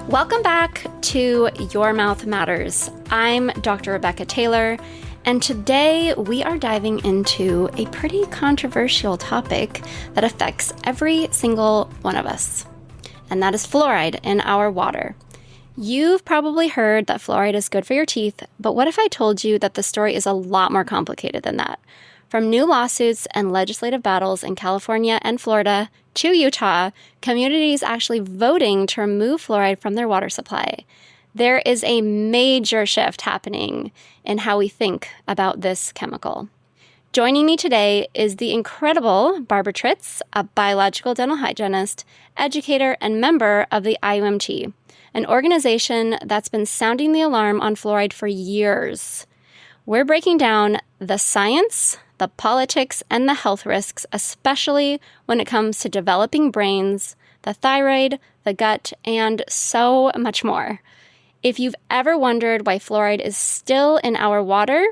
Welcome back to Your Mouth Matters. I'm Dr. Rebecca Taylor, and today we are diving into a pretty controversial topic that affects every single one of us, and that is fluoride in our water. You've probably heard that fluoride is good for your teeth, but what if I told you that the story is a lot more complicated than that? From new lawsuits and legislative battles in California and Florida to Utah, communities actually voting to remove fluoride from their water supply. There is a major shift happening in how we think about this chemical. Joining me today is the incredible Barbara Tritz, a biological dental hygienist, educator, and member of the IUMT, an organization that's been sounding the alarm on fluoride for years. We're breaking down the science, the politics, and the health risks, especially when it comes to developing brains, the thyroid, the gut, and so much more. If you've ever wondered why fluoride is still in our water,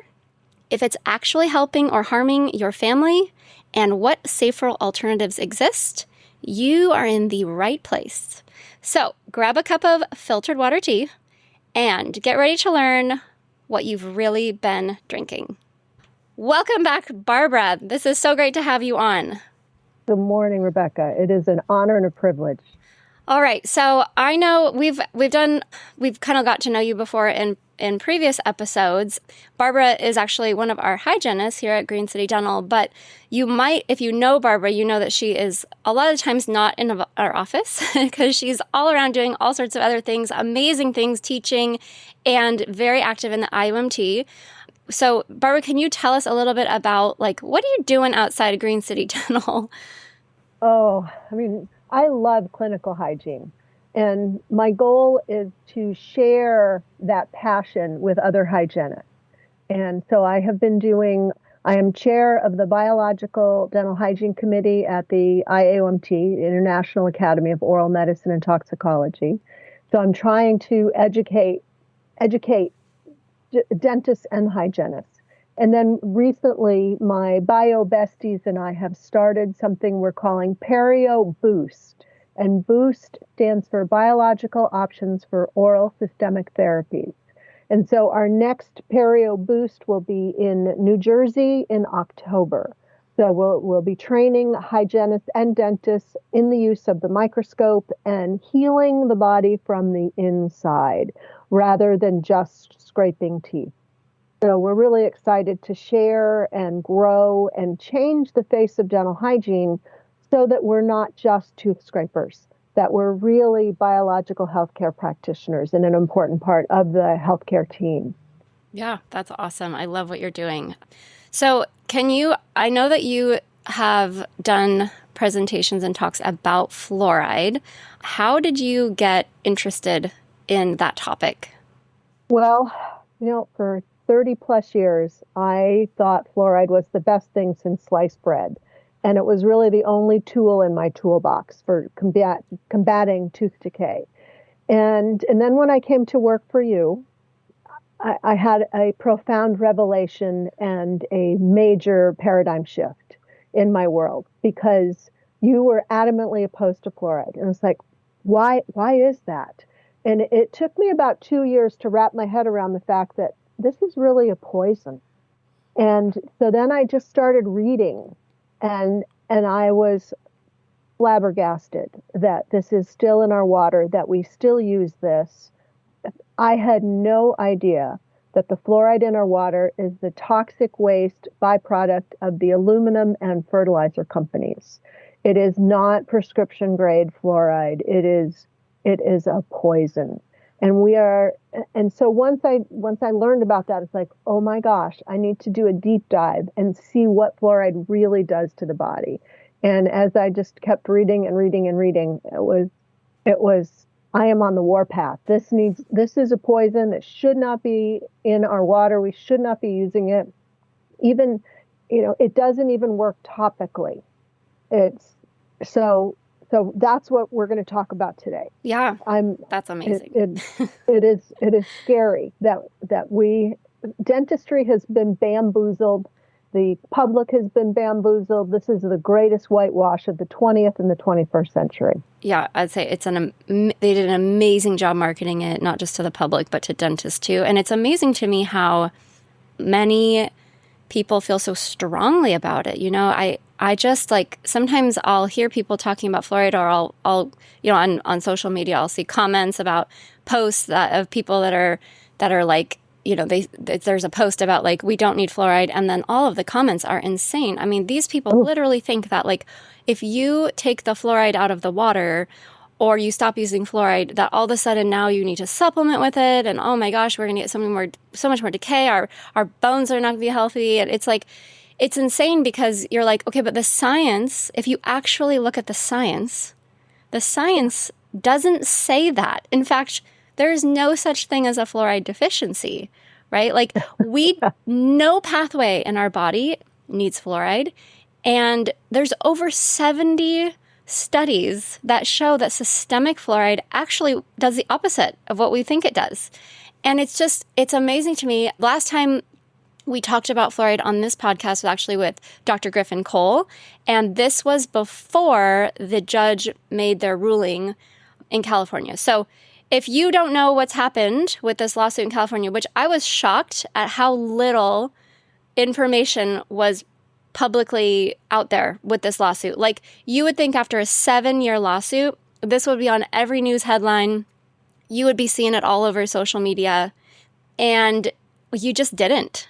if it's actually helping or harming your family, and what safer alternatives exist, you are in the right place. So grab a cup of filtered water tea and get ready to learn what you've really been drinking. Welcome back, Barbara. This is so great to have you on. Good morning, Rebecca. It is an honor and a privilege. All right. So I know we've kind of got to know you before in previous episodes. Barbara is actually one of our hygienists here at Green City Dental, but you might, if you know Barbara, you know that she is a lot of times not in our office because she's all around doing all sorts of other things, amazing things, teaching, and very active in the IUMT. So, Barbara, can you tell us a little bit about, what are you doing outside of Green City Dental? I love clinical hygiene. And my goal is to share that passion with other hygienists. And so I am chair of the Biological Dental Hygiene Committee at the IAOMT, International Academy of Oral Medicine and Toxicology. So I'm trying to educate dentists and hygienists. And then recently, my bio besties and I have started something we're calling Perio Boost. And Boost stands for Biological Options for Oral Systemic Therapies. And so our next Perio Boost will be in New Jersey in October. So we'll be training hygienists and dentists in the use of the microscope and healing the body from the inside rather than just scraping teeth. So we're really excited to share and grow and change the face of dental hygiene so that we're not just tooth scrapers, that we're really biological healthcare practitioners and an important part of the healthcare team. Yeah, that's awesome. I love what you're doing. So I know that you have done presentations and talks about fluoride. How did you get interested in that topic? Well, for 30 plus years, I thought fluoride was the best thing since sliced bread. And it was really the only tool in my toolbox for combating tooth decay. And then when I came to work for you, I had a profound revelation and a major paradigm shift in my world because you were adamantly opposed to fluoride. And it's like, why is that? And it took me about 2 years to wrap my head around the fact that this is really a poison. And so then I just started reading and I was flabbergasted that this is still in our water, that we still use this. I had no idea that the fluoride in our water is the toxic waste byproduct of the aluminum and fertilizer companies. It is not prescription grade fluoride. It is a poison. And so once I learned about that, it's like, oh my gosh, I need to do a deep dive and see what fluoride really does to the body. And as I just kept reading and reading and reading, it was I am on the warpath. This is a poison that should not be in our water. We should not be using it. Even, it doesn't even work topically. So that's what we're going to talk about today. Yeah, that's amazing. It is scary that dentistry has been bamboozled The public has been bamboozled. This is the greatest whitewash of the 20th and the 21st century. Yeah, I'd say they did an amazing job marketing it, not just to the public, but to dentists too. And it's amazing to me how many people feel so strongly about it. I just like, sometimes I'll hear people talking about fluoride, or I'll on social media, I'll see comments about posts of people that are like, there's a post about like, we don't need fluoride. And then all of the comments are insane. I mean, these people literally think that like, if you take the fluoride out of the water or you stop using fluoride, that all of a sudden now you need to supplement with it. And oh my gosh, we're going to get so much more decay. Our bones are not going to be healthy. And it's like, it's insane, because you're like, okay, but the science, if you actually look at the science doesn't say that. In fact, there is no such thing as a fluoride deficiency, right? Like no pathway in our body needs fluoride. And there's over 70 studies that show that systemic fluoride actually does the opposite of what we think it does. And it's amazing to me. Last time we talked about fluoride on this podcast was actually with Dr. Griffin Cole. And this was before the judge made their ruling in California. So if you don't know what's happened with this lawsuit in California, which I was shocked at how little information was publicly out there with this lawsuit. Like, you would think after a 7-year lawsuit, this would be on every news headline. You would be seeing it all over social media, and you just didn't.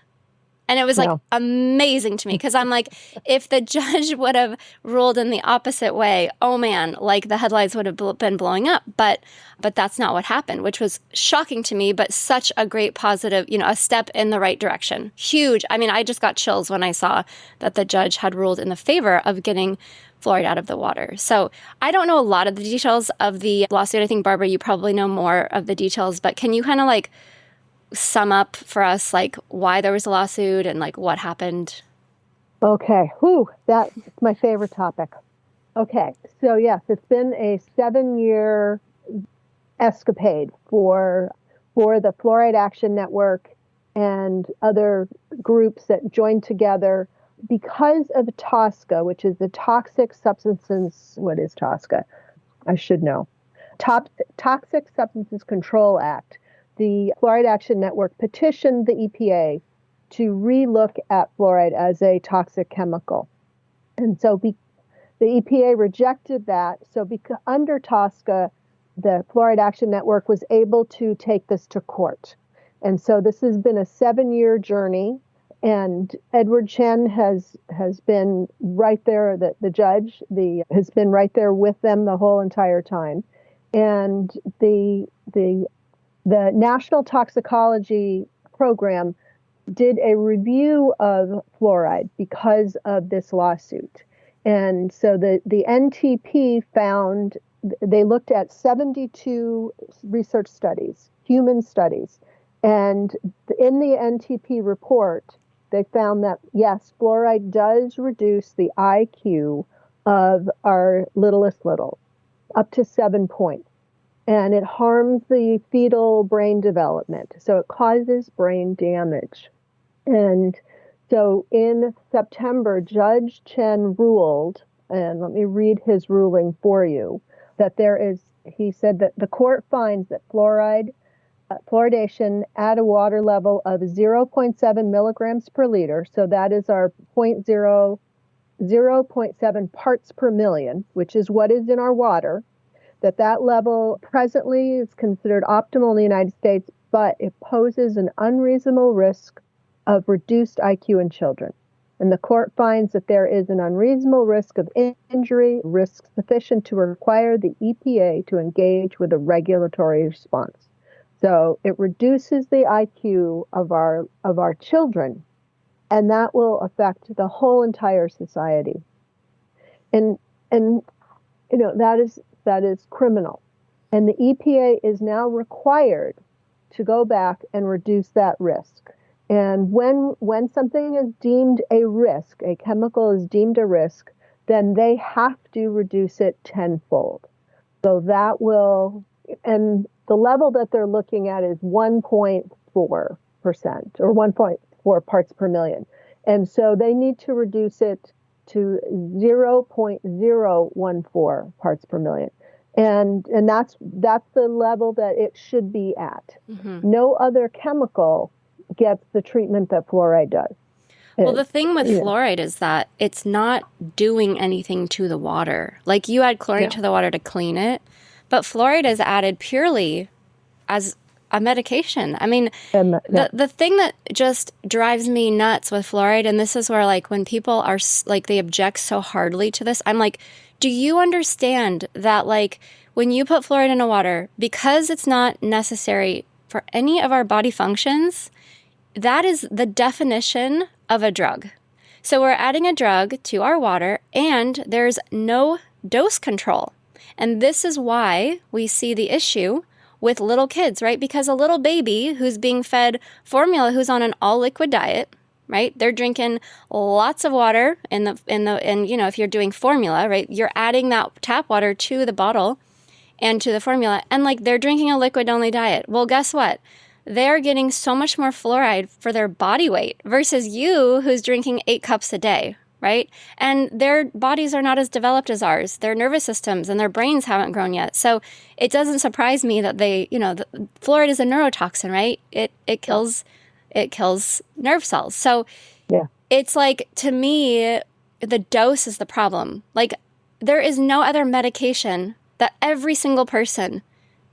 And it was like amazing to me, because I'm like, if the judge would have ruled in the opposite way, oh man, like the headlines would have been blowing up. But that's not what happened, which was shocking to me, but such a great positive, a step in the right direction. Huge. I mean, I just got chills when I saw that the judge had ruled in the favor of getting fluoride out of the water. So I don't know a lot of the details of the lawsuit. I think, Barbara, you probably know more of the details, but can you kind of like sum up for us like why there was a lawsuit and like what happened? Okay. That's my favorite topic. Okay. So yes, it's been a 7-year escapade for the Fluoride Action Network and other groups that joined together because of TSCA, which is the Toxic Substances. What is TSCA? I should know. Toxic Substances Control Act. The Fluoride Action Network petitioned the EPA to relook at fluoride as a toxic chemical. And so the EPA rejected that. So under TSCA, the Fluoride Action Network was able to take this to court. And so this has been a 7-year journey. And Edward Chen has been right there, the judge has been right there with them the whole entire time. And the National Toxicology Program did a review of fluoride because of this lawsuit. And so the NTP found, they looked at 72 research studies, human studies. And in the NTP report, they found that, yes, fluoride does reduce the IQ of our littlest little up to 7 points. And it harms the fetal brain development. So it causes brain damage. And so in September, Judge Chen ruled, and let me read his ruling for you, that he said that the court finds that fluoridation at a water level of 0.7 milligrams per liter, so that is our 0.7 parts per million, which is what is in our water, that level presently is considered optimal in the United States, but it poses an unreasonable risk of reduced IQ in children. And the court finds that there is an unreasonable risk of injury, risk sufficient to require the EPA to engage with a regulatory response. So it reduces the IQ of our children, and that will affect the whole entire society. And that is criminal. And the EPA is now required to go back and reduce that risk. And when something is deemed a risk, a chemical is deemed a risk, then they have to reduce it tenfold. So that will, and the level that they're looking at is 1.4% or 1.4 parts per million. And so they need to reduce it to 0.014 parts per million. And that's the level that it should be at. Mm-hmm. No other chemical gets the treatment that fluoride does. Well, the thing with fluoride is that it's not doing anything to the water. Like you add chlorine to the water to clean it, but fluoride is added purely as a medication. I mean, the thing that just drives me nuts with fluoride, and this is where like when people are like they object so hardly to this, I'm like, do you understand that like when you put fluoride in a water, because it's not necessary for any of our body functions, that is the definition of a drug. So we're adding a drug to our water and there's no dose control. And this is why we see the issue with little kids, right? Because a little baby who's being fed formula, who's on an all liquid diet, right? They're drinking lots of water and you know, if you're doing formula, right? You're adding that tap water to the bottle and to the formula and like they're drinking a liquid only diet. Well, guess what? They're getting so much more fluoride for their body weight versus you who's drinking 8 cups a day, right? And their bodies are not as developed as ours. Their nervous systems and their brains haven't grown yet. So it doesn't surprise me that they, you know, fluoride is a neurotoxin, right? It kills nerve cells. So it's like, to me, the dose is the problem. Like there is no other medication that every single person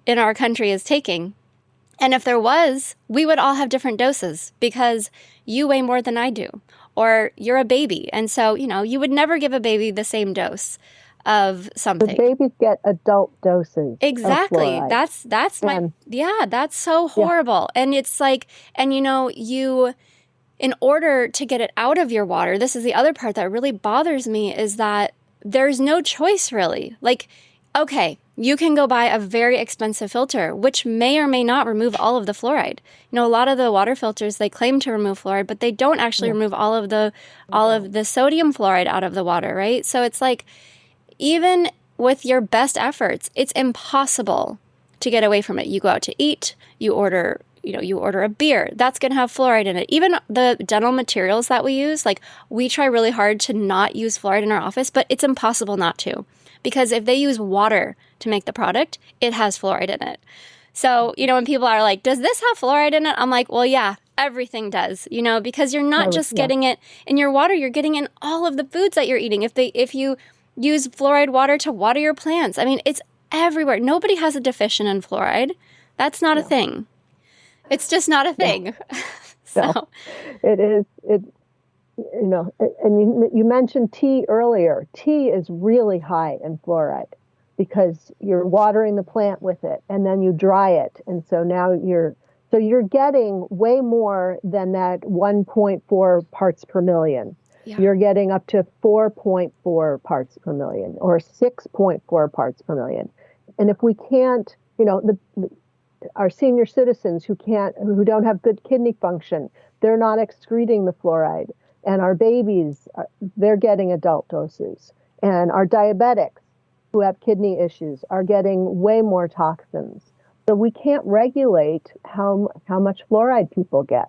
in our country is taking. And if there was, we would all have different doses because you weigh more than I do, or you're a baby. And so, you know, you would never give a baby the same dose of something. The babies get adult doses. Exactly. Of that's that's so horrible. Yeah. And it's like, and you know, in order to get it out of your water, this is the other part that really bothers me, is that there's no choice really. Like, okay, you can go buy a very expensive filter, which may or may not remove all of the fluoride. You know, a lot of the water filters, they claim to remove fluoride, but they don't actually remove all of the sodium fluoride out of the water, right? So it's like, even with your best efforts, it's impossible to get away from it. You go out to eat, you order a beer, that's going to have fluoride in it. Even the dental materials that we use, like we try really hard to not use fluoride in our office, but it's impossible not to. Because if they use water to make the product, it has fluoride in it. So, you know, when people are like, does this have fluoride in it? I'm like, well, yeah, everything does, you know, because you're not just getting it in your water, you're getting in all of the foods that you're eating. If you use fluoride water to water your plants, I mean, it's everywhere. Nobody has a deficient in fluoride. That's not a thing. It's just not a thing. So it is. You know, and you mentioned tea earlier. Tea is really high in fluoride because you're watering the plant with it and then you dry it. And so now you're getting way more than that 1.4 parts per million. Yeah. You're getting up to 4.4 parts per million or 6.4 parts per million. And if we can't, you know, our senior citizens who don't have good kidney function, they're not excreting the fluoride. And our babies, they're getting adult doses. And our diabetics who have kidney issues are getting way more toxins. So we can't regulate how much fluoride people get.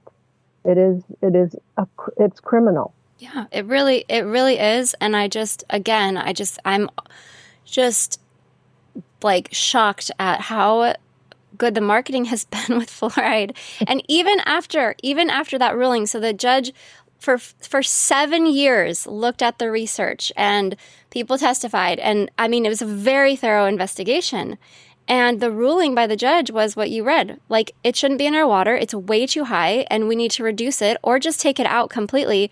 It's criminal. Yeah, it really is. And I'm just like shocked at how good the marketing has been with fluoride. And even after that ruling, so the judge for 7 years looked at the research and people testified. And I mean, it was a very thorough investigation. And the ruling by the judge was what you read. Like, it shouldn't be in our water. It's way too high and we need to reduce it or just take it out completely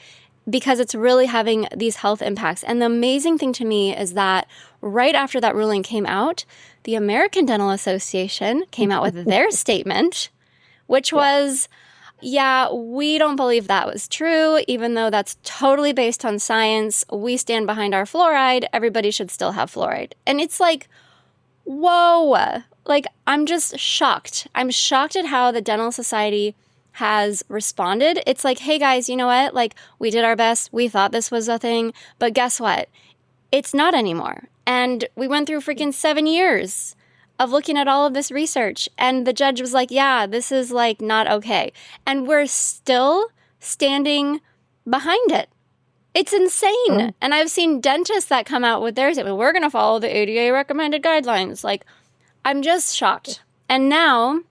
because it's really having these health impacts. And the amazing thing to me is that right after that ruling came out, the American Dental Association came out with their statement, which was, yeah, we don't believe that was true, even though that's totally based on science. We stand behind our fluoride. Everybody should still have fluoride. And it's like, whoa, like, I'm just shocked. I'm shocked at how the Dental Society has responded. It's like, hey guys, you know what? Like, we did our best. We thought this was a thing, but guess what? It's not anymore. And we went through freaking 7 years of looking at all of this research. And the judge was like, yeah, this is like not okay. And we're still standing behind it. It's insane. And I've seen dentists that come out with theirs. We're going to follow the ADA recommended guidelines. Like, I'm just shocked. And now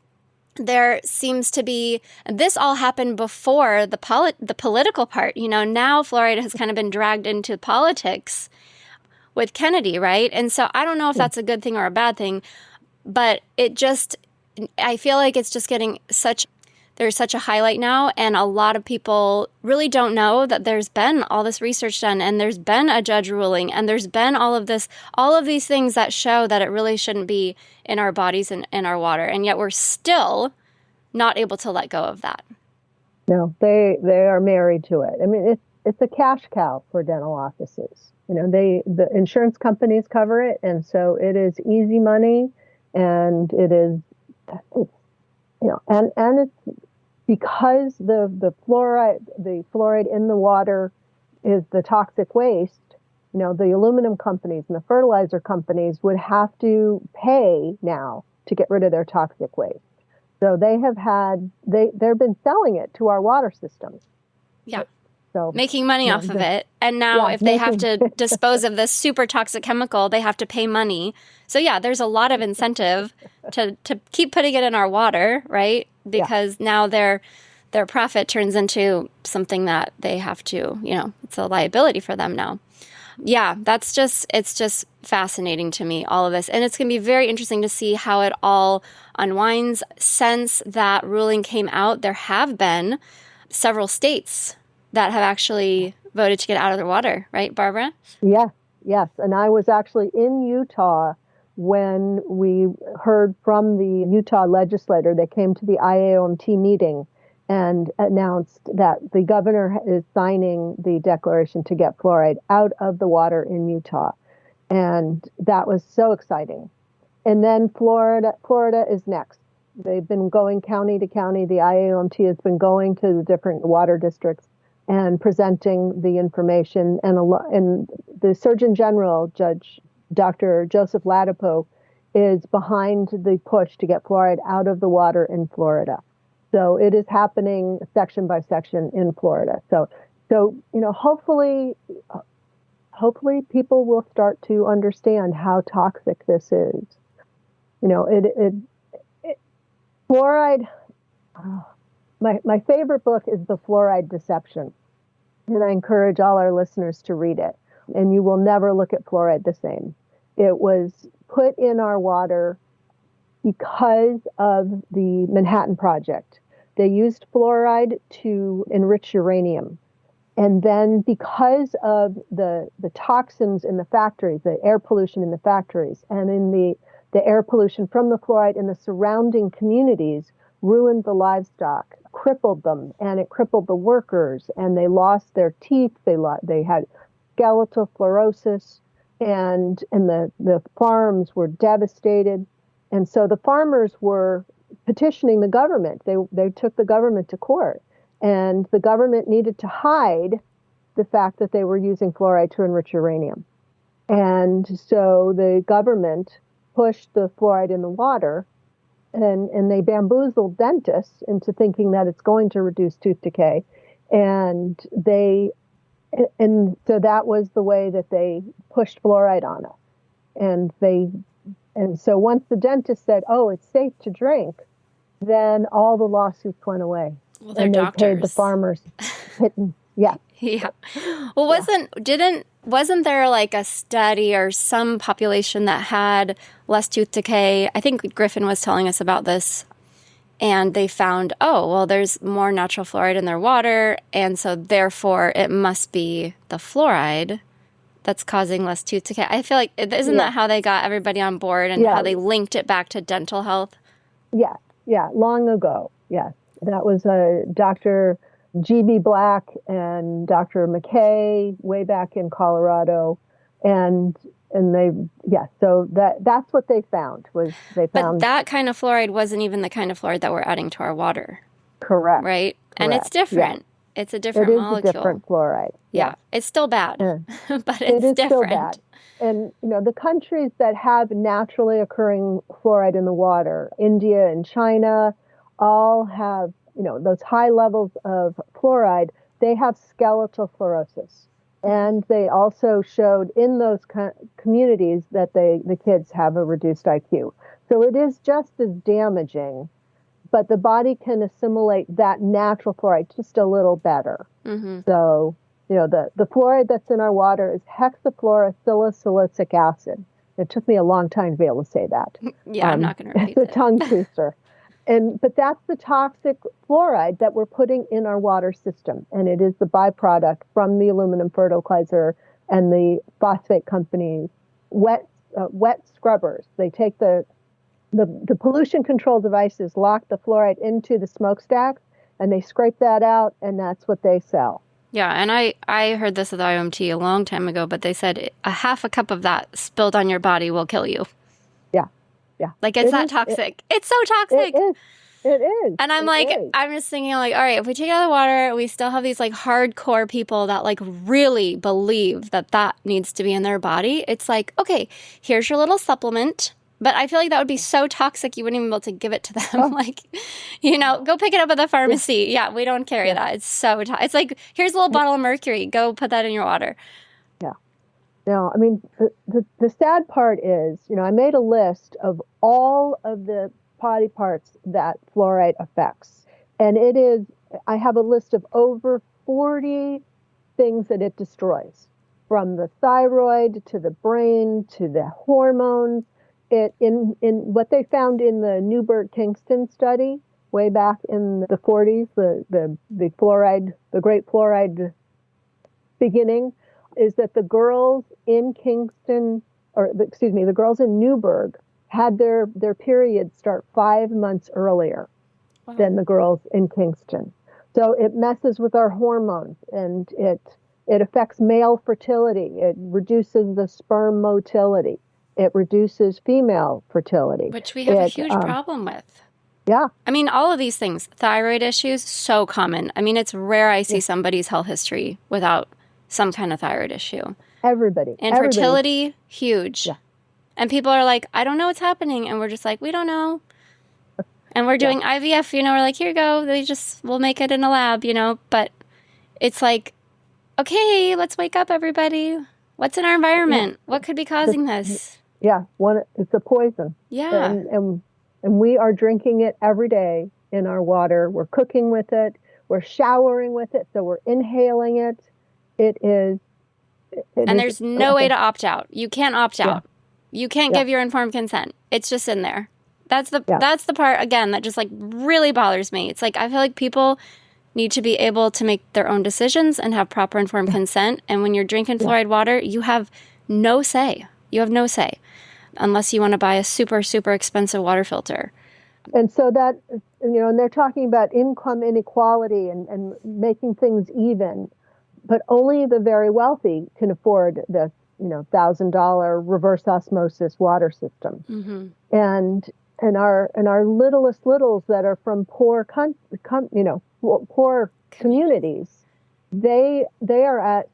there seems to be, this all happened before the political part. Now fluoride has kind of been dragged into politics with Kennedy, right? And so I don't know if that's a good thing or a bad thing, but I feel like it's just getting there's such a highlight now, and a lot of people really don't know that there's been all this research done, and there's been a judge ruling, and there's been all of these things that show that it really shouldn't be in our bodies and in our water, and yet we're still not able to let go of that. No, they are married to it. I mean, it's a cash cow for dental offices. The insurance companies cover it, and so it is easy money, and it's because the fluoride in the water is the toxic waste. The aluminum companies and the fertilizer companies would have to pay now to get rid of their toxic waste. So they've been selling it to our water systems. Yeah. So making money off of it. And now if they have to dispose of this super toxic chemical, they have to pay money. So yeah, there's a lot of incentive to keep putting it in our water, right? Because now their profit turns into something that they have to, it's a liability for them now. Yeah, it's just fascinating to me, all of this. And it's going to be very interesting to see how it all unwinds. Since that ruling came out, there have been several states that have actually voted to get out of the water, right, Barbara? Yes. And I was actually in Utah when we heard from the Utah legislator that came to the IAOMT meeting and announced that the governor is signing the declaration to get fluoride out of the water in Utah. And that was so exciting. And then Florida is next. They've been going county to county. The IAOMT has been going to the different water districts and presenting the information. And the Surgeon General, Judge Dr. Joseph Ladapo, is behind the push to get fluoride out of the water in Florida. So it is happening section by section in Florida. So hopefully people will start to understand how toxic this is. Fluoride. My favorite book is The Fluoride Deception, and I encourage all our listeners to read it. And you will never look at fluoride the same. It was put in our water because of the Manhattan Project. They used fluoride to enrich uranium. And then because of the toxins in the factories, the air pollution in the factories, and in the air pollution from the fluoride in the surrounding communities, ruined the livestock, crippled them, and it crippled the workers, and they lost their teeth. They had skeletal fluorosis, and the farms were devastated. And so the farmers were petitioning the government. They took the government to court, and the government needed to hide the fact that they were using fluoride to enrich uranium. And so the government pushed the fluoride in the water, and they bamboozled dentists into thinking that it's going to reduce tooth decay. And so that was the way that they pushed fluoride on us. And so once the dentist said, "Oh, it's safe to drink," then all the lawsuits went away. Well, they're and they doctors. paid the farmers. Yeah. Yeah. Well, wasn't there like a study or some population that had less tooth decay? I think Griffin was telling us about this. And they found, there's more natural fluoride in their water. And so therefore it must be the fluoride that's causing less tooth decay. I feel like, isn't that how they got everybody on board and how they linked it back to dental health? Yeah. Yeah. Long ago. Yes. That was Dr. G.B. Black and Dr. McKay way back in Colorado. And so that's what they found. But that kind of fluoride wasn't even the kind of fluoride that we're adding to our water. Correct. Right? Correct. And it's different. Yeah. It's a different molecule. It is a different fluoride. Yeah. Yes. It's still bad, but it is different. Still bad. And, the countries that have naturally occurring fluoride in the water, India and China, all have, those high levels of fluoride, they have skeletal fluorosis. And they also showed in those communities that the kids have a reduced IQ. So it is just as damaging, but the body can assimilate that natural fluoride just a little better. Mm-hmm. So, the fluoride that's in our water is hexafluorosilicylsic acid. It took me a long time to be able to say that. Yeah, I'm not going to repeat it. It's a tongue twister. But that's the toxic fluoride that we're putting in our water system. And it is the byproduct from the aluminum fertilizer and the phosphate companies' wet scrubbers. They take the pollution control devices, lock the fluoride into the smokestacks, and they scrape that out, and that's what they sell. Yeah, and I heard this at the IOMT a long time ago, but they said a half a cup of that spilled on your body will kill you. Yeah. Like, it's that toxic. It's so toxic. It is. And I'm just thinking, all right, if we take out the water, we still have these, hardcore people that, really believe that needs to be in their body. It's like, okay, here's your little supplement. But I feel like that would be so toxic, you wouldn't even be able to give it to them. Go pick it up at the pharmacy. Yeah, we don't carry that. It's so it's like, here's a little bottle of mercury. Go put that in your water. Now, I mean, the sad part is, I made a list of all of the body parts that fluoride affects. And I have a list of over 40 things that it destroys, from the thyroid to the brain to the hormones. In what they found in the Newburgh-Kingston study way back in the 40s, the great fluoride beginning, is that the girls in the girls in Newburgh had their periods start 5 months earlier than the girls in Kingston. So it messes with our hormones, and it affects male fertility. It reduces the sperm motility. It reduces female fertility. Which we have a huge problem with. Yeah. I mean, all of these things, thyroid issues, so common. I mean, it's rare I see somebody's health history without some kind of thyroid issue. Everybody. And fertility, huge. Yeah. And people are like, I don't know what's happening. And we're just like, we don't know. And we're doing IVF, we're like, here you go. We'll make it in a lab, But it's like, okay, let's wake up, everybody. What's in our environment? Yeah. What could be causing this? Yeah, it's a poison. Yeah. And we are drinking it every day in our water. We're cooking with it. We're showering with it. So we're inhaling it. And there's no way to opt out. You can't opt out. You can't give your informed consent. It's just in there. That's the part, again, that just really bothers me. It's like, I feel like people need to be able to make their own decisions and have proper informed consent. And when you're drinking fluoride water, you have no say. You have no say unless you want to buy a super, super expensive water filter. And so that, and they're talking about income inequality and making things even, but only the very wealthy can afford the, $1,000 reverse osmosis water system. Mm-hmm. And our littlest littles that are from poor communities, they are at,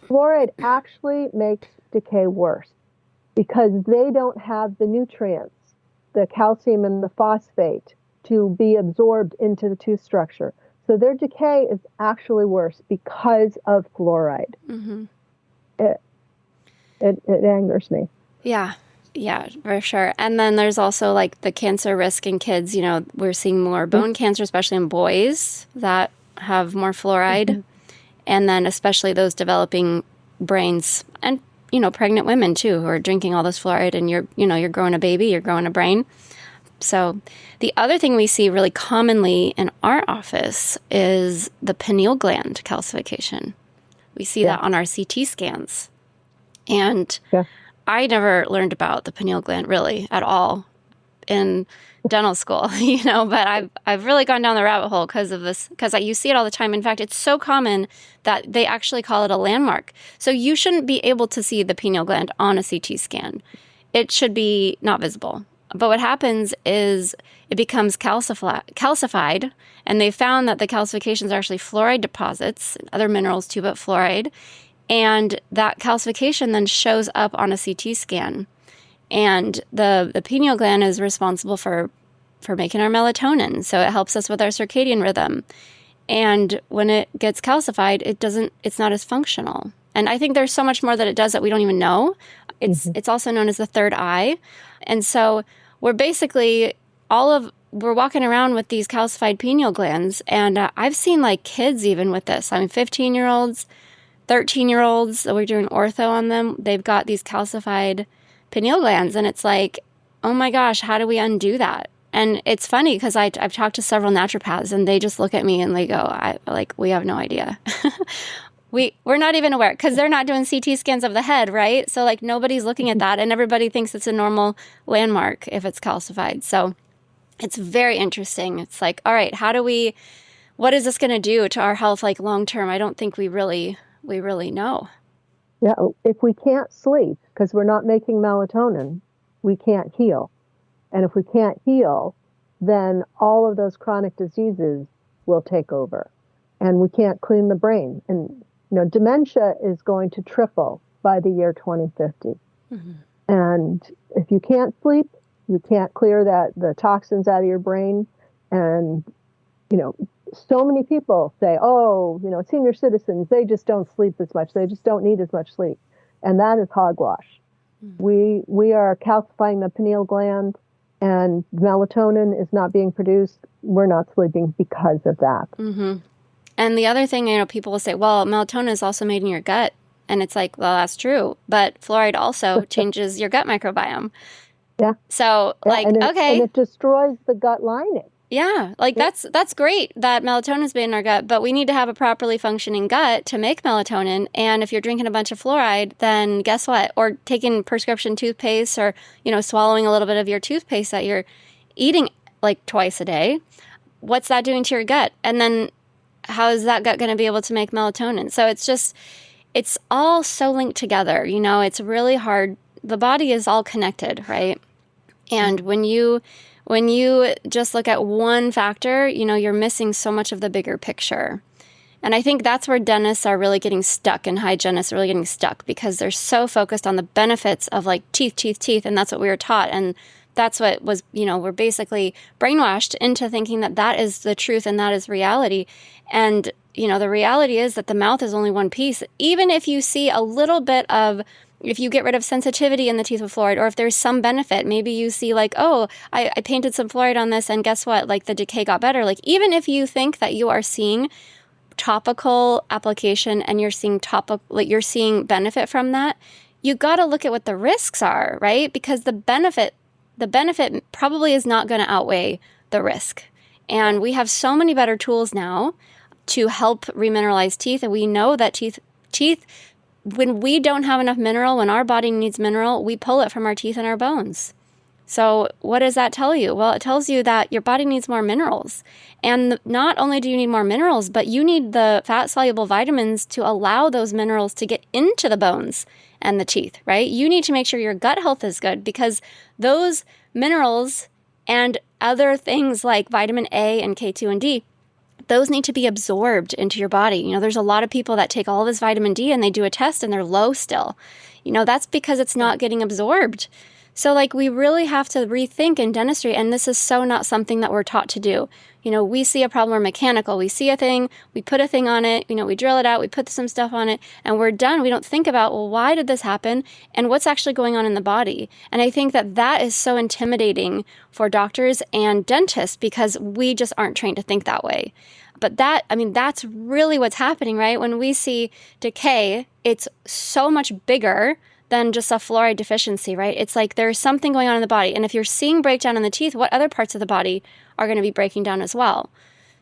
fluoride actually makes decay worse because they don't have the nutrients, the calcium and the phosphate, to be absorbed into the tooth structure. So their decay is actually worse because of fluoride. Mm-hmm. It angers me. Yeah, for sure. And then there's also the cancer risk in kids. We're seeing more bone cancer, especially in boys that have more fluoride. Mm-hmm. And then especially those developing brains and, pregnant women too, who are drinking all this fluoride, and you're growing a baby, you're growing a brain. So the other thing we see really commonly in our office is the pineal gland calcification. We see that on our CT scans. And I never learned about the pineal gland really at all in dental school, but I've really gone down the rabbit hole because of this, because you see it all the time. In fact, it's so common that they actually call it a landmark. So you shouldn't be able to see the pineal gland on a CT scan. It should be not visible. But what happens is it becomes calcified, and they found that the calcifications are actually fluoride deposits, other minerals too, but fluoride. And that calcification then shows up on a CT scan. And the pineal gland is responsible for making our melatonin. So it helps us with our circadian rhythm. And when it gets calcified, it's not as functional. And I think there's so much more that it does that we don't even know. It's also known as the third eye. And so we're basically we're walking around with these calcified pineal glands. And I've seen like kids even with this. I mean, 15-year-olds, 13-year-olds, we're doing ortho on them. They've got these calcified pineal glands. And it's like, oh my gosh, how do we undo that? And it's funny because I've talked to several naturopaths and they just look at me and they go, we have no idea. We're not even aware because they're not doing CT scans of the head, right? So like nobody's looking at that and everybody thinks it's a normal landmark if it's calcified. So it's very interesting. It's like, all right, what is this going to do to our health like long term? I don't think we really know. Yeah, if we can't sleep because we're not making melatonin, we can't heal. And if we can't heal, then all of those chronic diseases will take over. And we can't clean the brain. And dementia is going to triple by the year 2050. Mm-hmm. And if you can't sleep, you can't clear the toxins out of your brain. And, so many people say, senior citizens, they just don't sleep as much. They just don't need as much sleep. And that is hogwash. Mm-hmm. We are calcifying the pineal gland and melatonin is not being produced. We're not sleeping because of that. Mm-hmm. And the other thing, people will say, well, melatonin is also made in your gut. And it's like, well, that's true. But fluoride also changes your gut microbiome. Yeah. So, and it destroys the gut lining. Yeah. That's great that melatonin is made in our gut. But we need to have a properly functioning gut to make melatonin. And if you're drinking a bunch of fluoride, then guess what? Or taking prescription toothpaste or, swallowing a little bit of your toothpaste that you're eating like twice a day. What's that doing to your gut? And then how is that gut going to be able to make melatonin? So it's all so linked together. It's really hard. The body is all connected, right? And when you just look at one factor, you're missing so much of the bigger picture. And I think that's where dentists are really getting stuck and hygienists are really getting stuck because they're so focused on the benefits of like teeth. And that's what we were taught. And that's what was, we're basically brainwashed into thinking that is the truth and that is reality. And, the reality is that the mouth is only one piece. Even if you see a little bit of, if you get rid of sensitivity in the teeth with fluoride, or if there's some benefit, maybe you see like, oh, I painted some fluoride on this and guess what? Like the decay got better. Like even if you think that you are seeing topical application and you're seeing benefit from that, you got to look at what the risks are, right? Because the benefit probably is not going to outweigh the risk. And we have so many better tools now to help remineralize teeth. And we know that teeth, when we don't have enough mineral, when our body needs mineral, we pull it from our teeth and our bones. So what does that tell you? Well, it tells you that your body needs more minerals. And not only do you need more minerals, but you need the fat-soluble vitamins to allow those minerals to get into the bones and the teeth, right? You need to make sure your gut health is good because those minerals and other things like vitamin A and K2 and D, those need to be absorbed into your body. There's a lot of people that take all this vitamin D and they do a test and they're low still. That's because it's not getting absorbed. So we really have to rethink in dentistry, and this is so not something that we're taught to do. We see a problem, we're mechanical. We see a thing, we put a thing on it, we drill it out, we put some stuff on it, and we're done. We don't think about, well, why did this happen, and what's actually going on in the body? And I think that is so intimidating for doctors and dentists because we just aren't trained to think that way. But that's really what's happening, right? When we see decay, it's so much bigger than just a fluoride deficiency, right? It's like there's something going on in the body. And if you're seeing breakdown in the teeth, what other parts of the body are going to be breaking down as well?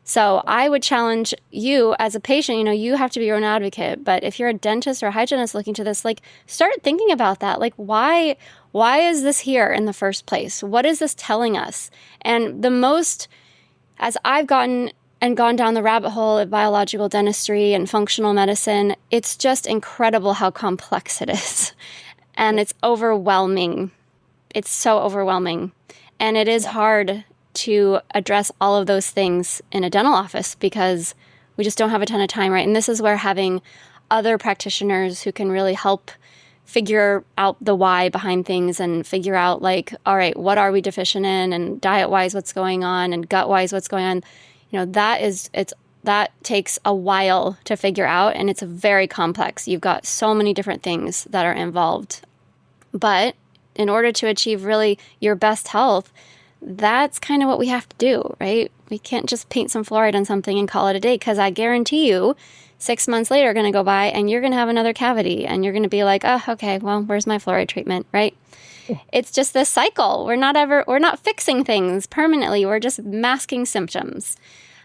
So I would challenge you as a patient, you have to be your own advocate. But if you're a dentist or a hygienist looking to this, start thinking about that. Why is this here in the first place? What is this telling us? And as I've gone down the rabbit hole of biological dentistry and functional medicine, it's just incredible how complex it is. And it's overwhelming. It's so overwhelming. And it is hard to address all of those things in a dental office because we just don't have a ton of time, right? And this is where having other practitioners who can really help figure out the why behind things and figure out all right, what are we deficient in, and diet-wise what's going on, and gut-wise what's going on. that takes a while to figure out, and it's very complex. You've got so many different things that are involved. But in order to achieve really your best health, that's kind of what we have to do, right? We can't just paint some fluoride on something and call it a day, because I guarantee you 6 months later are going to go by and you're going to have another cavity and you're going to be like, oh, okay, well, where's my fluoride treatment, right? It's just this cycle. We're not fixing things permanently. We're just masking symptoms.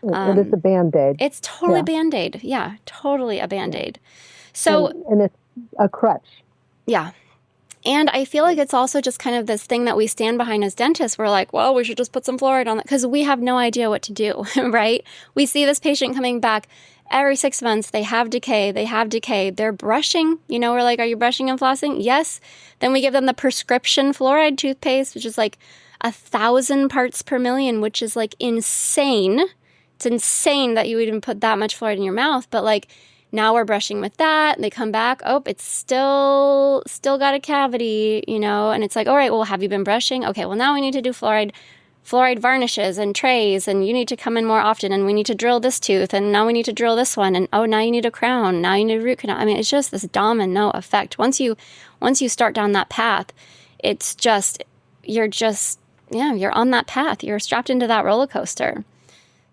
It is a Band-Aid. It's totally Band-Aid. Yeah, totally a Band-Aid. So, and it's a crutch. Yeah. And I feel like it's also just kind of this thing that we stand behind as dentists. We're like, well, we should just put some fluoride on that, because we have no idea what to do, right? We see this patient coming back every 6 months. They have decay. They're brushing. We're like, are you brushing and flossing? Yes. Then we give them the prescription fluoride toothpaste, which is like 1,000 parts per million, which is like insane. It's insane that you even put that much fluoride in your mouth. But like, now we're brushing with that, and they come back, oh, it's still got a cavity, and it's like, all right, well, have you been brushing? Okay, well, now we need to do fluoride varnishes and trays, and you need to come in more often, and we need to drill this tooth, and now we need to drill this one, and oh, now you need a crown, now you need a root canal. I mean, it's just this domino effect. Once you start down that path, it's just, you're on that path. You're strapped into that roller coaster.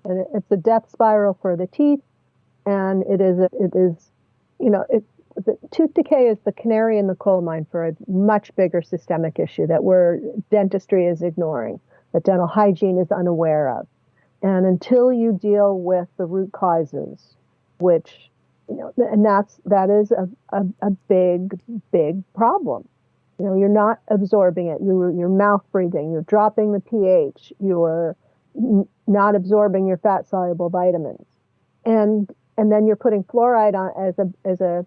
And it's a death spiral for the teeth. And the tooth decay is the canary in the coal mine for a much bigger systemic issue that dentistry is ignoring, that dental hygiene is unaware of. And until you deal with the root causes, which, and that is a big problem. You're not absorbing it. You're mouth breathing. You're dropping the pH. You're not absorbing your fat soluble vitamins. And then you're putting fluoride on as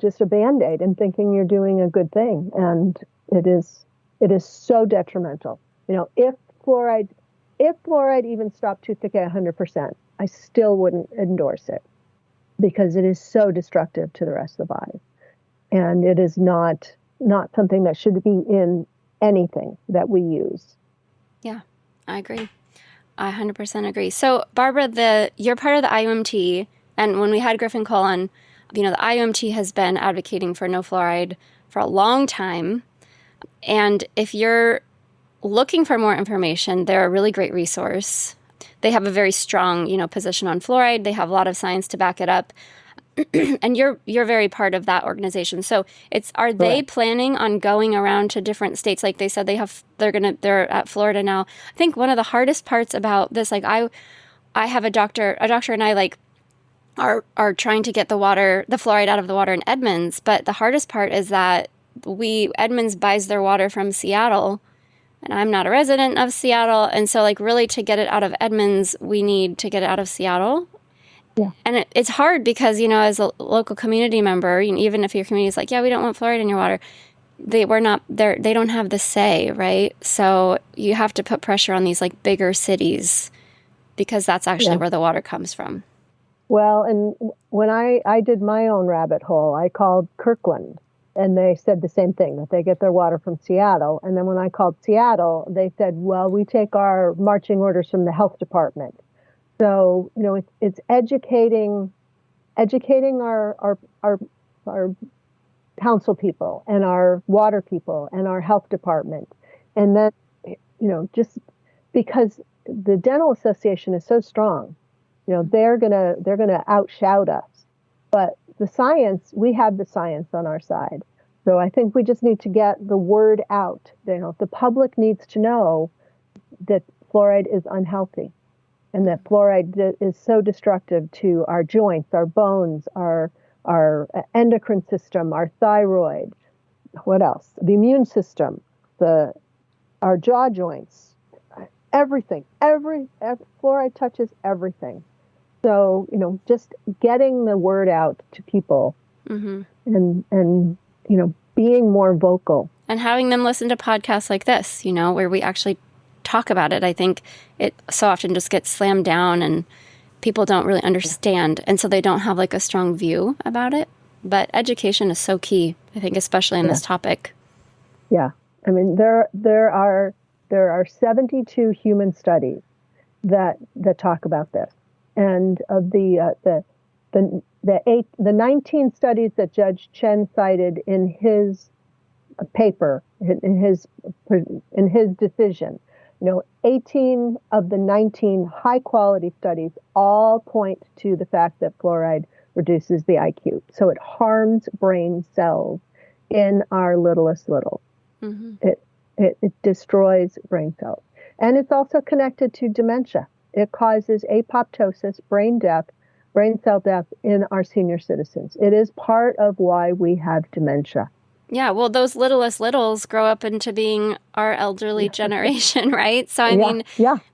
just a Band-Aid and thinking you're doing a good thing. And it is so detrimental. If fluoride even stopped tooth decay 100%, I still wouldn't endorse it, because it is so destructive to the rest of the body. And it is not something that should be in anything that we use. Yeah, I agree. I 100% agree. So, Barbara, you're part of the IUMT. And when we had Griffin Cole on, the IUMT has been advocating for no fluoride for a long time. And if you're looking for more information, they're a really great resource. They have a very strong, position on fluoride. They have a lot of science to back it up. And you're very part of that organization. So are they planning on going around to different states? Like they said, they're at Florida now. I think one of the hardest parts about this, like I have a doctor and I are trying to get the fluoride out of the water in Edmonds. But the hardest part is that Edmonds buys their water from Seattle, and I'm not a resident of Seattle. And so really to get it out of Edmonds, we need to get it out of Seattle. Yeah. And it's hard because, as a local community member, even if your community is like, yeah, we don't want fluoride in your water, they don't have the say, right? So you have to put pressure on these bigger cities, because that's actually where the water comes from. Well, and when I did my own rabbit hole, I called Kirkland, and they said the same thing, that they get their water from Seattle. And then when I called Seattle, they said, well, we take our marching orders from the health department. So, it's educating our council people and our water people and our health department. And then, just because the dental association is so strong, they're gonna outshout us. But the science, we have the science on our side. So I think we just need to get the word out. The public needs to know that fluoride is unhealthy, and that fluoride is so destructive to our joints, our bones, our endocrine system, our thyroid. What else? The immune system, our jaw joints, everything. Fluoride touches everything. So, just getting the word out to people, and being more vocal. And having them listen to podcasts like this, where we actually talk about it. I think it so often just gets slammed down and people don't really understand. And so they don't have a strong view about it. But education is so key, I think, especially in this topic. Yeah. I mean, there are 72 human studies that talk about this. And of the 19 studies that Judge Chen cited in his paper, in his decision, 18 of the 19 high quality studies all point to the fact that fluoride reduces the IQ. So it harms brain cells in our littlest little. Mm-hmm. It destroys brain cells. And it's also connected to dementia. It causes apoptosis, brain cell death in our senior citizens. It is part of why we have dementia. Yeah, well, those littlest littles grow up into being our elderly generation, right? So, I mean,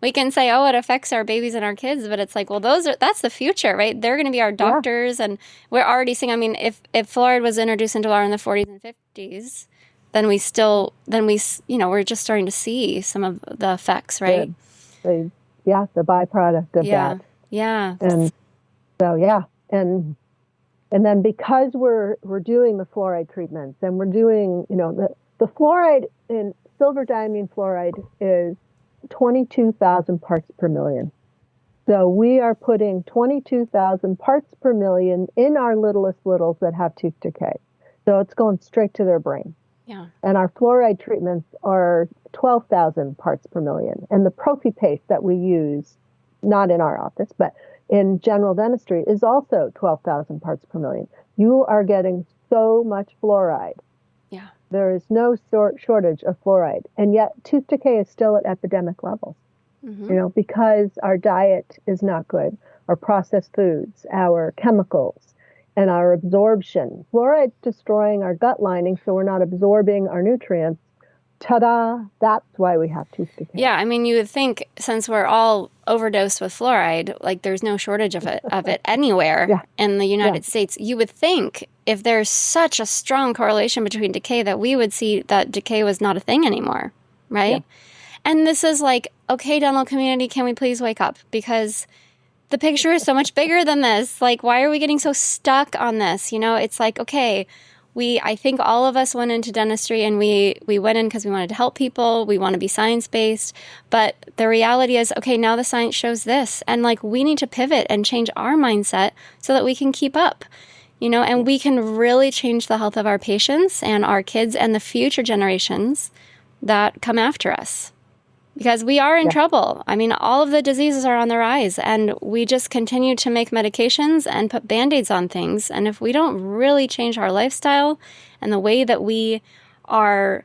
we can say, oh, it affects our babies and our kids, but it's like, well, that's the future, right? They're going to be our doctors, and we're already seeing, I mean, if fluoride was introduced into our in the 40s and 50s, then we're just starting to see some of the effects, right? The byproduct of that. Yeah. And so, and then because we're doing the fluoride treatments and we're doing, the fluoride in silver diamine fluoride is 22,000 parts per million. So we are putting 22,000 parts per million in our littlest littles that have tooth decay. So it's going straight to their brain. Yeah. And our fluoride treatments are 12,000 parts per million. And the prophy paste that we use, not in our office, but in general dentistry, is also 12,000 parts per million. You are getting so much fluoride. Yeah. There is no shortage of fluoride. And yet tooth decay is still at epidemic levels, because our diet is not good, our processed foods, our chemicals, and our absorption. Fluoride's destroying our gut lining, so we're not absorbing our nutrients. Ta-da! That's why we have tooth decay. Yeah, I mean, you would think since we're all overdosed with fluoride, like there's no shortage of it anywhere in the United States. You would think if there's such a strong correlation between decay that we would see that decay was not a thing anymore, right? Yeah. And this is like, okay, dental community, can we please wake up? Because the picture is so much bigger than this. Like, why are we getting so stuck on this? It's like, okay, I think all of us went into dentistry and we went in because we wanted to help people. We want to be science-based. But the reality is, okay, now the science shows this. And like, we need to pivot and change our mindset so that we can keep up, and we can really change the health of our patients and our kids and the future generations that come after us. Because we are in trouble. I mean, all of the diseases are on the rise, and we just continue to make medications and put Band-Aids on things. And if we don't really change our lifestyle and the way that we are,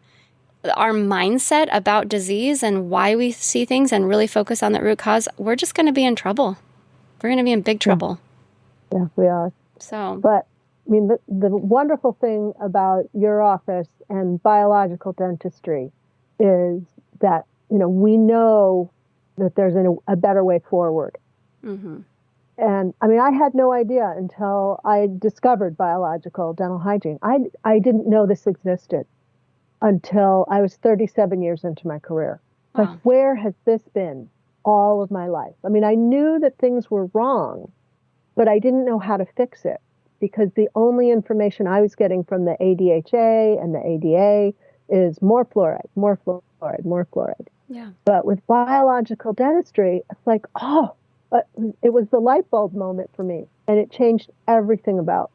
our mindset about disease and why we see things and really focus on the root cause, we're just going to be in trouble. We're going to be in big trouble. Yeah, we are. But, I mean, the wonderful thing about your office and biological dentistry is that we know that there's a better way forward. Mm-hmm. And I mean, I had no idea until I discovered biological dental hygiene. I didn't know this existed until I was 37 years into my career. Wow. Like, where has this been all of my life? I mean, I knew that things were wrong, but I didn't know how to fix it because the only information I was getting from the ADHA and the ADA is more fluoride, more fluoride, more fluoride. Yeah. But with biological dentistry, it's like, it was the light bulb moment for me. And it changed everything about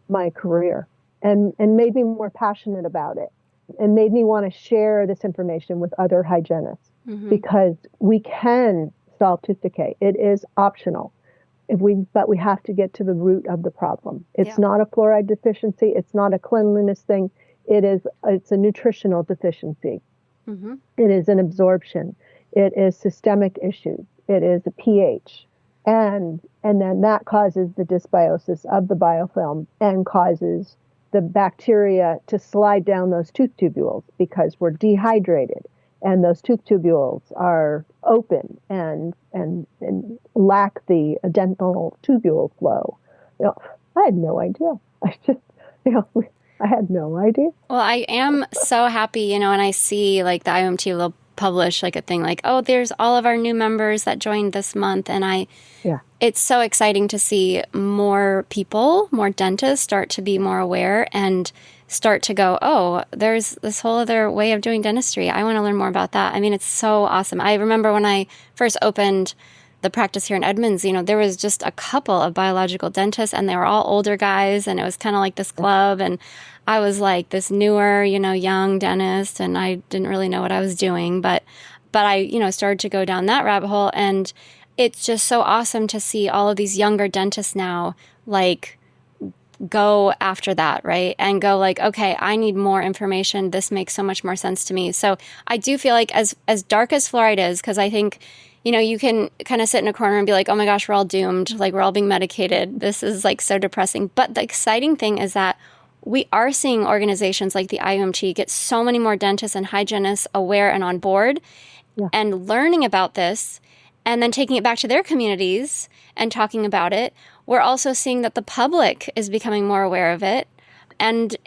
my career and made me more passionate about it and made me want to share this information with other hygienists because we can solve tooth decay. It is optional. But we have to get to the root of the problem. It's not a fluoride deficiency. It's not a cleanliness thing. It's a nutritional deficiency. Mm-hmm. It is an absorption. It is systemic issues. It is a pH. And then that causes the dysbiosis of the biofilm and causes the bacteria to slide down those tooth tubules because we're dehydrated and those tooth tubules are open and lack the dental tubule flow. I had no idea. I had no idea. Well, I am so happy, and I see like the IOMT will publish like a thing like, oh, there's all of our new members that joined this month. And it's so exciting to see more people, more dentists start to be more aware and start to go, oh, there's this whole other way of doing dentistry. I want to learn more about that. I mean, it's so awesome. I remember when I first opened the practice here in Edmonds, there was just a couple of biological dentists and they were all older guys, and it was kind of like this club, and I was like this newer, young dentist, and I didn't really know what I was doing, but I, started to go down that rabbit hole, and it's just so awesome to see all of these younger dentists now, like, go after that, right? And go like, okay, I need more information. This makes so much more sense to me. So I do feel like as dark as fluoride is, because I think, you can kind of sit in a corner and be like, oh my gosh, we're all doomed. Like, we're all being medicated. This is like so depressing. But the exciting thing is that we are seeing organizations like the IUMT get so many more dentists and hygienists aware and on board and learning about this, and then taking it back to their communities and talking about it. We're also seeing that the public is becoming more aware of it. And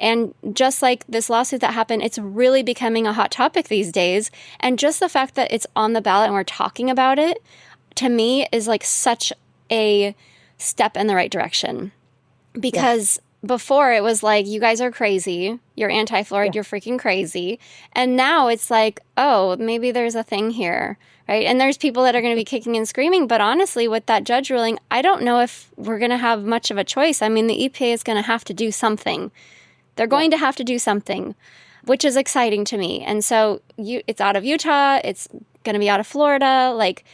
just like this lawsuit that happened, it's really becoming a hot topic these days. And just the fact that it's on the ballot and we're talking about it, to me, is like such a step in the right direction. Because before it was like, you guys are crazy. You're anti-fluoride. You're freaking crazy. And now it's like, oh, maybe there's a thing here. Right. And there's people that are going to be kicking and screaming. But honestly, with that judge ruling, I don't know if we're going to have much of a choice. I mean, the EPA is going to have to do something. They're going to have to do something, which is exciting to me. And so it's out of Utah. It's going to be out of Florida. Like,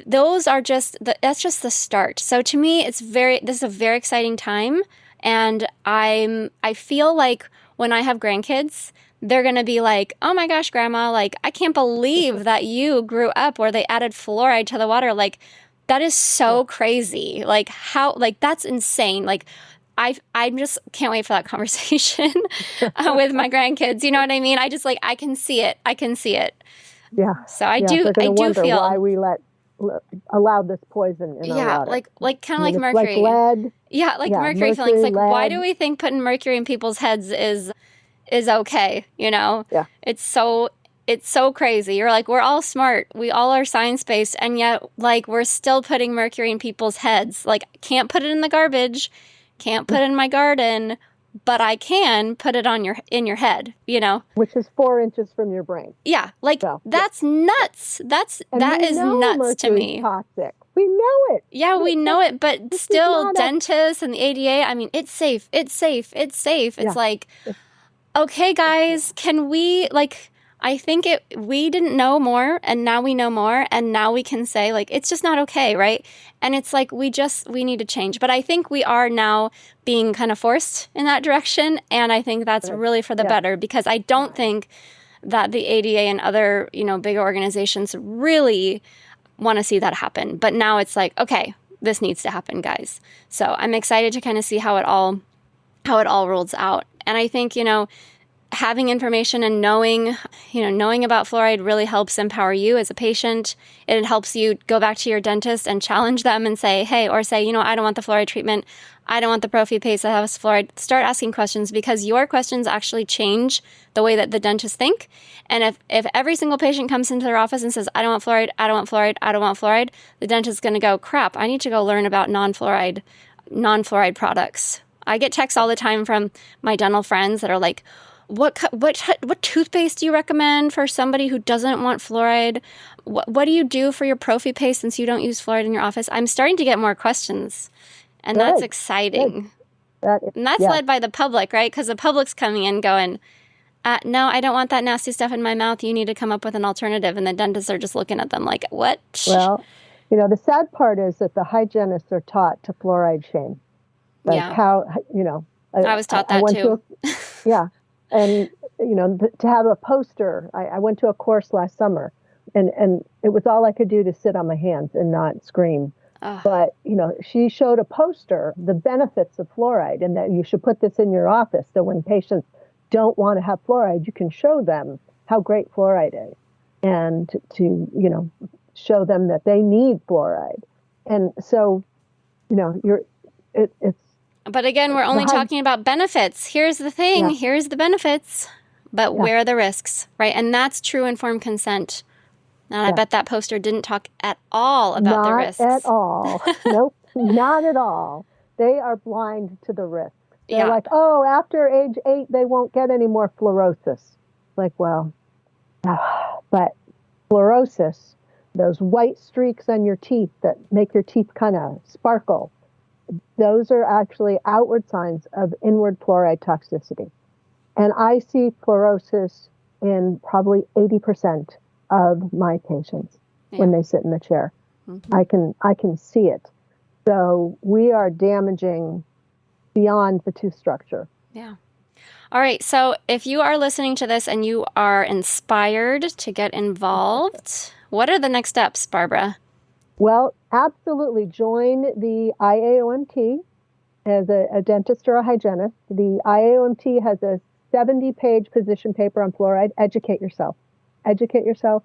those are that's just the start. So to me, this is a very exciting time. And I feel like when I have grandkids, they're going to be like, oh my gosh, grandma, like, I can't believe that you grew up where they added fluoride to the water. Like, that is so crazy. Like, how, like, that's insane. Like, I just can't wait for that conversation with my grandkids. You know what I mean? I just, like, I can see it. Yeah. So I do feel why we allowed this poison in our water. like kind of like mercury. Like lead. Yeah, like mercury fillings. Like, lead. Why do we think putting mercury in people's heads is okay, Yeah. It's so crazy. You're like, we're all smart. We all are science-based, and yet, like, we're still putting mercury in people's heads. Like, can't put it in the garbage, can't put it in my garden, but I can put it in your head, Which is 4 inches from your brain. Yeah, like, that's nuts. That is nuts to me. Toxic. We know it. Yeah, we know it, but still, dentists and the ADA, I mean, it's safe. It's like, okay, guys, can we, like, I think we didn't know more, and now we know more, and now we can say, like, it's just not okay, right? And it's like, we need to change. But I think we are now being kind of forced in that direction, and I think that's really for the better, because I don't think that the ADA and other, bigger organizations really want to see that happen. But now it's like, okay, this needs to happen, guys. So I'm excited to kind of see how it all rolls out. And I think, having information and knowing about fluoride really helps empower you as a patient. It helps you go back to your dentist and challenge them and say, hey, I don't want the fluoride treatment. I don't want the prophy paste that has fluoride. Start asking questions, because your questions actually change the way that the dentists think. And if every single patient comes into their office and says, I don't want fluoride, I don't want fluoride, I don't want fluoride, the dentist is going to go, crap, I need to go learn about non-fluoride products. I get texts all the time from my dental friends that are like, what toothpaste do you recommend for somebody who doesn't want fluoride? What do you do for your prophy paste since you don't use fluoride in your office? I'm starting to get more questions, and that's exciting. And that's led by the public, right? Because the public's coming in going, no, I don't want that nasty stuff in my mouth. You need to come up with an alternative. And the dentists are just looking at them like, what? Well, the sad part is that the hygienists are taught to fluoride shame. Like how, I was taught that too. And, to have a poster, I went to a course last summer, and it was all I could do to sit on my hands and not scream. But, she showed a poster, the benefits of fluoride, and that you should put this in your office. So when patients don't want to have fluoride, you can show them how great fluoride is, and to, show them that they need fluoride. And so, it's. But again, we're only talking about benefits. Here's the thing. Yeah. Here's the benefits. But where are the risks, right? And that's true informed consent. And I bet that poster didn't talk at all about the risks. Not at all. Nope, not at all. They are blind to the risks. They're like, oh, after age 8, they won't get any more fluorosis. Like, well, but fluorosis those white streaks on your teeth that make your teeth kind of sparkle, those are actually outward signs of inward fluoride toxicity. And I see fluorosis in probably 80% of my patients when they sit in the chair. I can see it. So we are damaging beyond the tooth structure. Yeah. All right. So if you are listening to this and you are inspired to get involved, what are the next steps, Barbara? Well, absolutely. Join the IAOMT as a dentist or a hygienist. The IAOMT has a 70-page position paper on fluoride. Educate yourself. Educate yourself.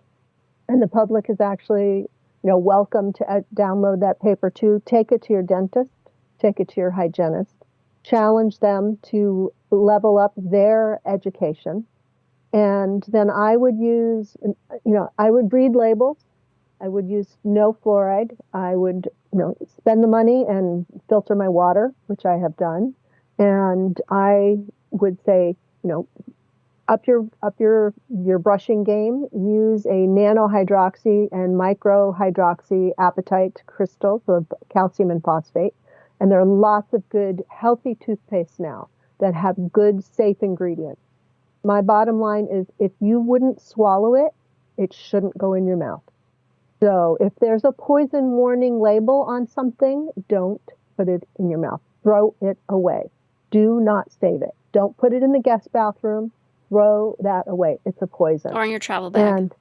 And the public is actually, welcome to download that paper too. Take it to your dentist. Take it to your hygienist. Challenge them to level up their education. And then I would use, I would read labels. I would use no fluoride. I would, spend the money and filter my water, which I have done. And I would say, up your brushing game, use a nanohydroxy and microhydroxy apatite crystals of calcium and phosphate. And there are lots of good, healthy toothpaste now that have good, safe ingredients. My bottom line is if you wouldn't swallow it, it shouldn't go in your mouth. So if there's a poison warning label on something, don't put it in your mouth. Throw it away. Do not save it. Don't put it in the guest bathroom. Throw that away. It's a poison. Or in your travel bag.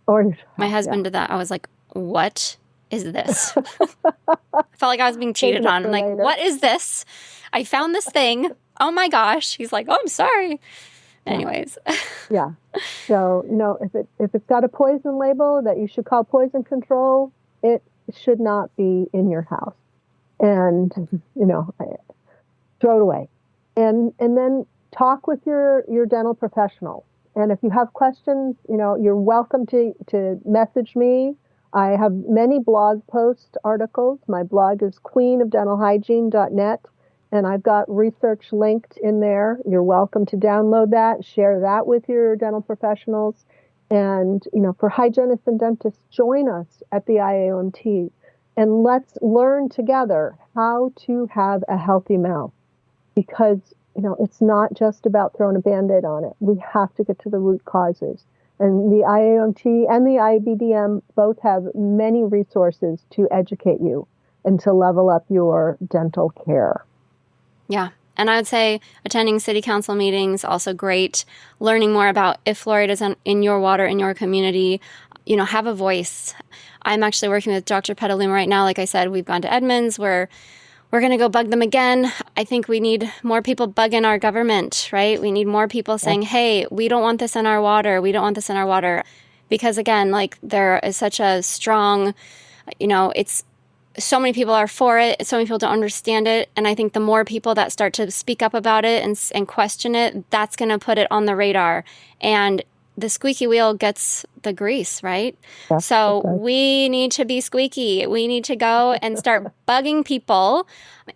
My husband did that. I was like, what is this? I felt like I was being cheated on. I'm like, what is this? I found this thing. Oh my gosh. He's like, oh, I'm sorry. Anyways. Yeah. So, if it's got a poison label that you should call poison control, it should not be in your house. And, throw it away. And then talk with your dental professional. And if you have questions, you're welcome to message me. I have many blog post articles. My blog is queenofdentalhygiene.net. And I've got research linked in there. You're welcome to download that, share that with your dental professionals. And, for hygienists and dentists, join us at the IAOMT and let's learn together how to have a healthy mouth. Because, it's not just about throwing a Band-Aid on it. We have to get to the root causes. And the IAOMT and the IBDM both have many resources to educate you and to level up your dental care. Yeah. And I would say attending city council meetings, also great. Learning more about if fluoride is in your water, in your community, have a voice. I'm actually working with Dr. Petaluma right now. Like I said, we've gone to Edmonds. We're going to go bug them again. I think we need more people bugging our government, right? We need more people saying, hey, we don't want this in our water. We don't want this in our water. Because again, there is such a strong, it's so many people are for it. So many people don't understand it. And I think the more people that start to speak up about it and question it, that's going to put it on the radar. And the squeaky wheel gets the grease, right? Yeah, so we need to be squeaky. We need to go and start bugging people.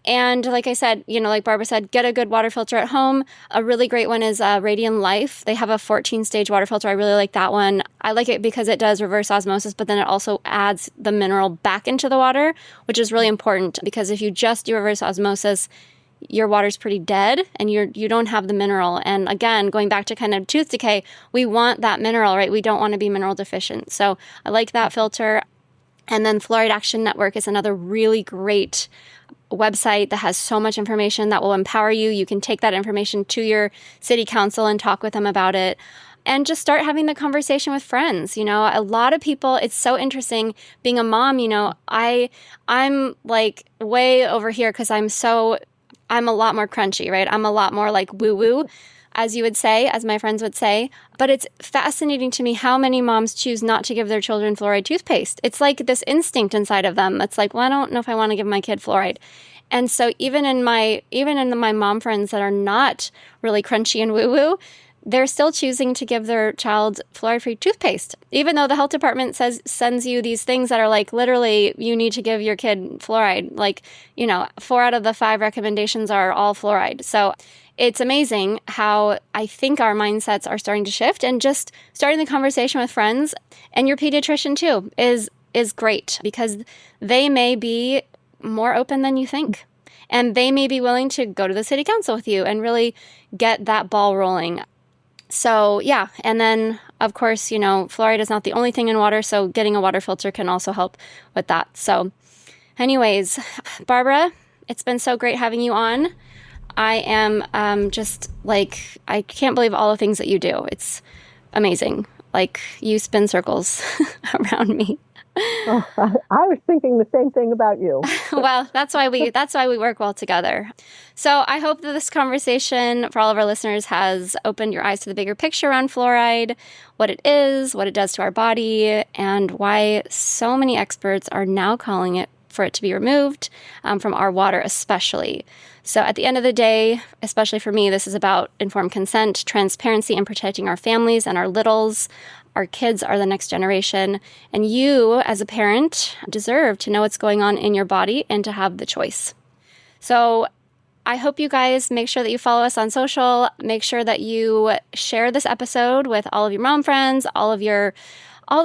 And like I said, like Barbara said, get a good water filter at home. A really great one is Radiant Life. They have a 14-stage water filter. I really like that one. I like it because it does reverse osmosis, but then it also adds the mineral back into the water, which is really important because if you just do reverse osmosis, your water's pretty dead and you don't have the mineral. And again, going back to kind of tooth decay, we want that mineral, right? We don't want to be mineral deficient. So I like that filter. And then Fluoride Action Network is another really great website that has so much information that will empower you. You can take that information to your city council and talk with them about it. And just start having the conversation with friends. A lot of people, it's so interesting being a mom, I'm like way over here because I'm a lot more crunchy, right? I'm a lot more like woo-woo, as you would say, as my friends would say. But it's fascinating to me how many moms choose not to give their children fluoride toothpaste. It's like this instinct inside of them. It's like, well, I don't know if I want to give my kid fluoride. And so even in my mom friends that are not really crunchy and woo-woo, they're still choosing to give their child fluoride-free toothpaste, even though the health department sends you these things that are like, literally, you need to give your kid fluoride. 4 out of the 5 recommendations are all fluoride. So it's amazing how I think our mindsets are starting to shift, and just starting the conversation with friends and your pediatrician too is is great because they may be more open than you think. And they may be willing to go to the city council with you and really get that ball rolling. So yeah, and then of course, fluoride is not the only thing in water, so getting a water filter can also help with that. So anyways, Barbara, it's been so great having you on. I am just like, I can't believe all the things that you do. It's amazing. Like, you spin circles around me. Oh, I was thinking the same thing about you. Well, that's why we work well together. So I hope that this conversation for all of our listeners has opened your eyes to the bigger picture around fluoride, what it is, what it does to our body, and why so many experts are now calling for it to be removed from our water especially. So at the end of the day, especially for me, this is about informed consent, transparency, and protecting our families and our littles. Our kids are the next generation, and you, as a parent, deserve to know what's going on in your body and to have the choice. So I hope you guys make sure that you follow us on social. Make sure that you share this episode with all of your mom friends, all the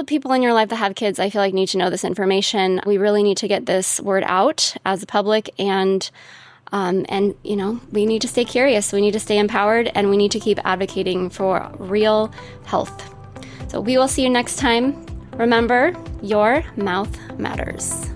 people in your life that have kids. I feel like need to know this information. We really need to get this word out as a public, and we need to stay curious. We need to stay empowered, and we need to keep advocating for real health. So we will see you next time. Remember, your mouth matters.